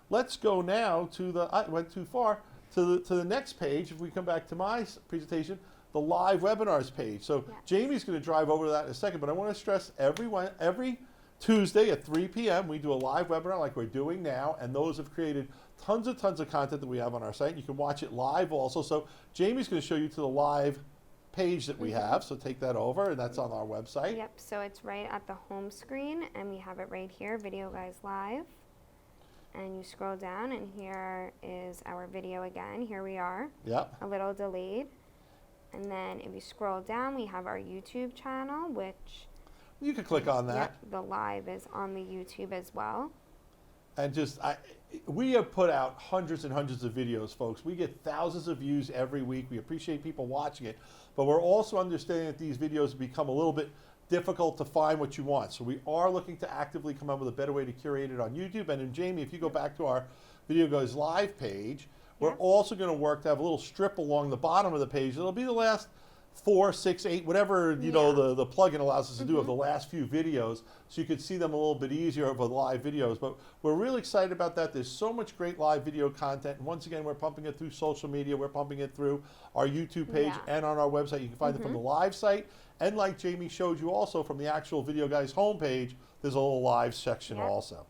let's go now to the, I went too far, to the next page. If we come back to my presentation, the live webinars page. So Yes. Jamie's going to drive over to that in a second, but I want to stress every Tuesday at 3 p.m. we do a live webinar like we're doing now, and those have created tons of content that we have on our site. You can watch it live also. So Jamie's going to show you to the live page that we have, so take that over, and that's on our website. Yep, so it's right at the home screen, and we have it right here, Video Guys Live. And you scroll down, and here is our video again. Here we are, Yep. a little delayed. And then if you scroll down, we have our YouTube channel, which You can click on that. yep, the live is on the YouTube as well. And just, we have put out hundreds and hundreds of videos, folks. We get thousands of views every week. We appreciate people watching it. But we're also understanding that these videos become a little bit difficult to find what you want. So we are looking to actively come up with a better way to curate it on YouTube. And then Jamie, if you go back to our Video Goes Live page, we're Yeah. also going to work to have a little strip along the bottom of the page. It'll be the last 4, 6, 8, whatever know Yeah. the plugin allows us to do of the last few videos, so you could see them a little bit easier over live videos. But we're really excited about that. There's so much great live video content, and once again, we're pumping it through social media. We're pumping it through our YouTube page Yeah. and on our website. You can find it from the live site, and like Jamie showed you also from the actual Video Guys homepage, there's a little live section Yep. also.